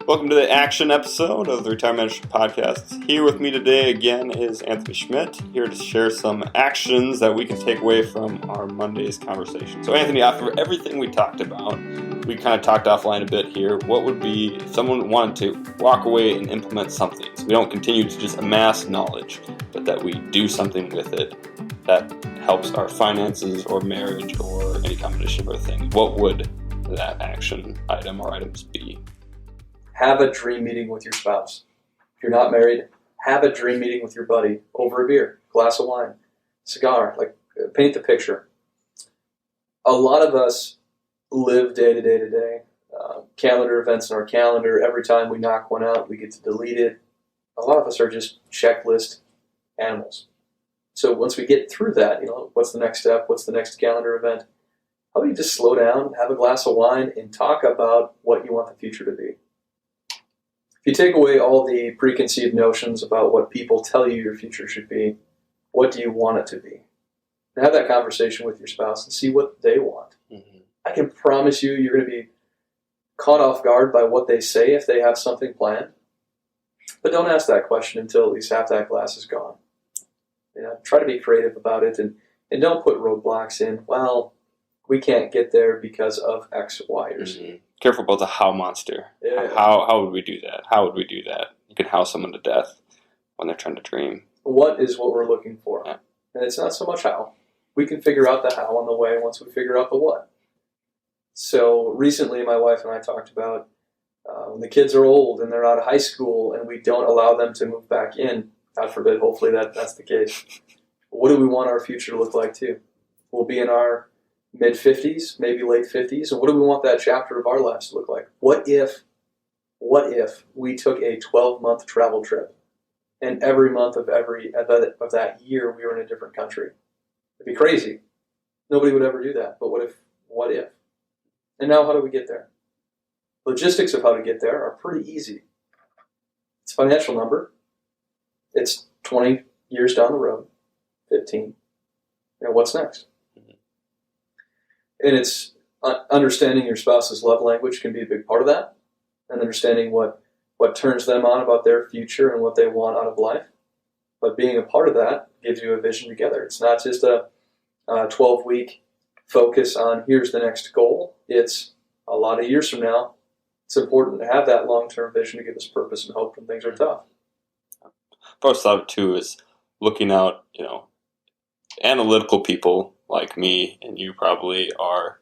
Welcome to the action episode of the Retirement Management Podcast. Here with me today again is Anthony Schmidt, here to share some actions that we can take away from our Monday's conversation. So Anthony, after everything we talked about, we kind of talked offline a bit here. What would be, if someone wanted to walk away and implement something, so we don't continue to just amass knowledge, but that we do something with it that helps our finances or marriage or any combination of other things, what would that action item or items be? Have a dream meeting with your spouse. If you're not married, have a dream meeting with your buddy over a beer, glass of wine, cigar. Paint the picture. A lot of us live day to day to day. Calendar events in our calendar. Every time we knock one out, we get to delete it. A lot of us are just checklist animals. So once we get through that, what's the next step? What's the next calendar event? How about you just slow down, have a glass of wine, and talk about what you want the future to be? If you take away all the preconceived notions about what people tell you your future should be, what do you want it to be? And have that conversation with your spouse and see what they want. Mm-hmm. I can promise you you're going to be caught off guard by what they say if they have something planned. But don't ask that question until at least half that glass is gone. Try to be creative about it and don't put roadblocks in. Well, we can't get there because of X, Y, or Z. Mm-hmm. Careful about the how monster. Yeah. How would we do that? How would we do that? You can house someone to death when they're trying to dream. What is what we're looking for? Yeah. And it's not so much how. We can figure out the how on the way once we figure out the what. So recently my wife and I talked about when the kids are old and they're out of high school and we don't allow them to move back in, God forbid, hopefully that's the case. What do we want our future to look like too? We'll be in our mid-50s, maybe late 50s, and what do we want that chapter of our lives to look like? What if we took a 12-month travel trip and every month of that year we were in a different country? It'd be crazy. Nobody would ever do that, but what if? And now how do we get there? Logistics of how to get there are pretty easy. It's a financial number. It's 20 years down the road, 15. What's next? And it's understanding your spouse's love language can be a big part of that, and understanding what turns them on about their future and what they want out of life. But being a part of that gives you a vision together. It's not just a 12-week focus on here's the next goal. It's a lot of years from now. It's important to have that long-term vision to give us purpose and hope when things are tough. First thought too is looking out, analytical people like me and you probably are,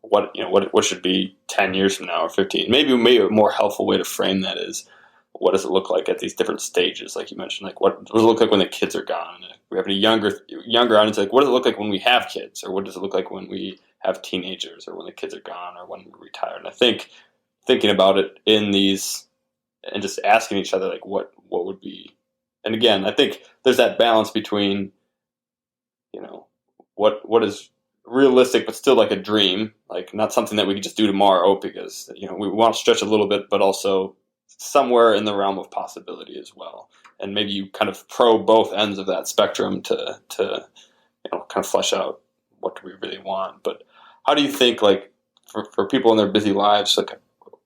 what should be 10 years from now or 15. Maybe a more helpful way to frame that is, what does it look like at these different stages? Like you mentioned, like what does it look like when the kids are gone? If we have any younger audience, like what does it look like when we have kids, or what does it look like when we have teenagers, or when the kids are gone, or when we retire? And I think thinking about it in these and just asking each other, like what would be, and again, I think there's that balance between, what is realistic but still like a dream, like not something that we could just do tomorrow because we want to stretch a little bit, but also somewhere in the realm of possibility as well. And maybe you kind of probe both ends of that spectrum to kind of flesh out what do we really want. But how do you think, like for people in their busy lives, like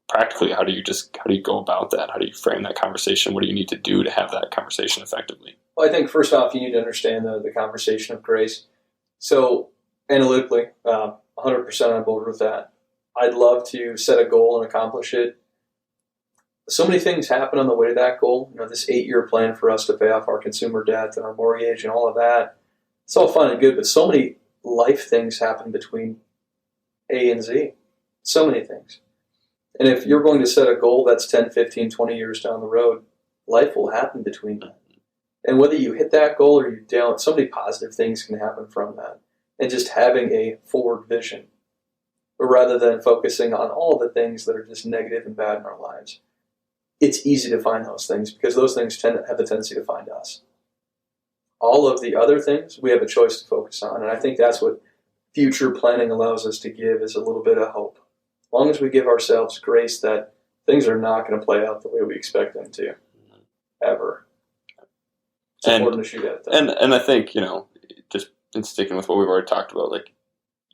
practically, how do you go about that? How do you frame that conversation? What do you need to do to have that conversation effectively? Well, I think first off, you need to understand the conversation of grace. So analytically, 100% on board with that. I'd love to set a goal and accomplish it. So many things happen on the way to that goal. This 8-year plan for us to pay off our consumer debt and our mortgage and all of that. It's all fun and good, but so many life things happen between A and Z. So many things. And if you're going to set a goal that's 10, 15, 20 years down the road, life will happen between that. And whether you hit that goal or you don't, so many positive things can happen from that. And just having a forward vision, rather than focusing on all the things that are just negative and bad in our lives. It's easy to find those things because those things have the tendency to find us. All of the other things we have a choice to focus on. And I think that's what future planning allows us to give, is a little bit of hope. As long as we give ourselves grace that things are not going to play out the way we expect them to, ever. It's important to shoot at that. And I think, just in sticking with what we've already talked about, like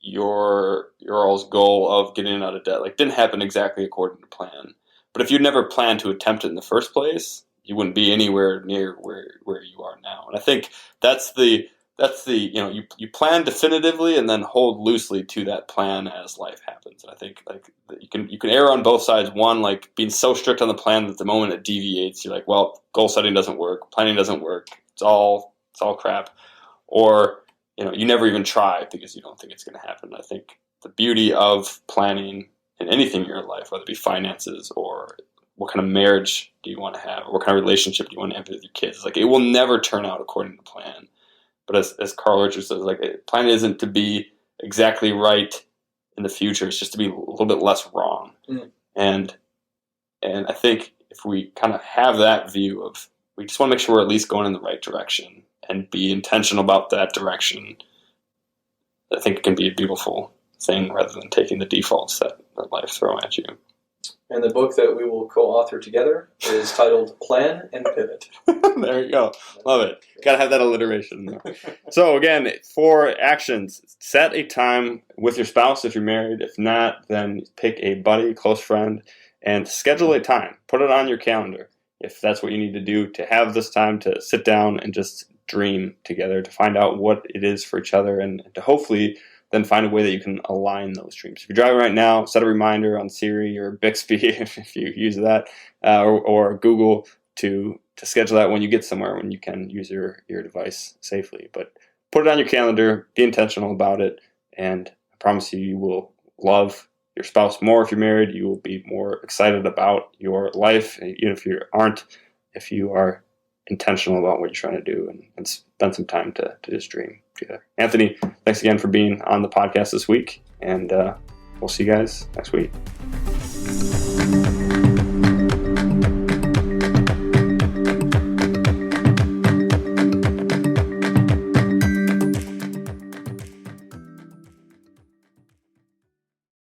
your all's goal of getting out of debt, like didn't happen exactly according to plan. But if you never planned to attempt it in the first place, you wouldn't be anywhere near where you are now. And I think that's the you plan definitively and then hold loosely to that plan as life happens. And I think like you can err on both sides. One, like being so strict on the plan that the moment it deviates, you're like, well, goal setting doesn't work, planning doesn't work. It's all crap. Or you never even try because you don't think it's going to happen. I think the beauty of planning in anything in your life, whether it be finances or what kind of marriage do you want to have, or what kind of relationship do you want to have with your kids, like it will never turn out according to plan. But as Carl Richards says, like plan isn't to be exactly right in the future; it's just to be a little bit less wrong. Mm. And I think if we kind of have that view of, we just want to make sure we're at least going in the right direction and be intentional about that direction, I think it can be a beautiful thing rather than taking the defaults that life's throwing at you. And the book that we will co-author together is titled Plan and Pivot. There you go. Love it. Got to have that alliteration in there. So again, for actions, set a time with your spouse if you're married. If not, then pick a buddy, close friend, and schedule a time. Put it on your calendar if that's what you need to do, to have this time to sit down and just dream together, to find out what it is for each other, and to hopefully then find a way that you can align those dreams. If you're driving right now, set a reminder on Siri or Bixby if you use that, or Google to schedule that when you get somewhere, when you can use your device safely. But put it on your calendar, be intentional about it, and I promise you will love your spouse more if you're married. You will be more excited about your life, even if you aren't, if you are intentional about what you're trying to do, and spend some time to just dream together. Anthony, thanks again for being on the podcast this week, and we'll see you guys next week.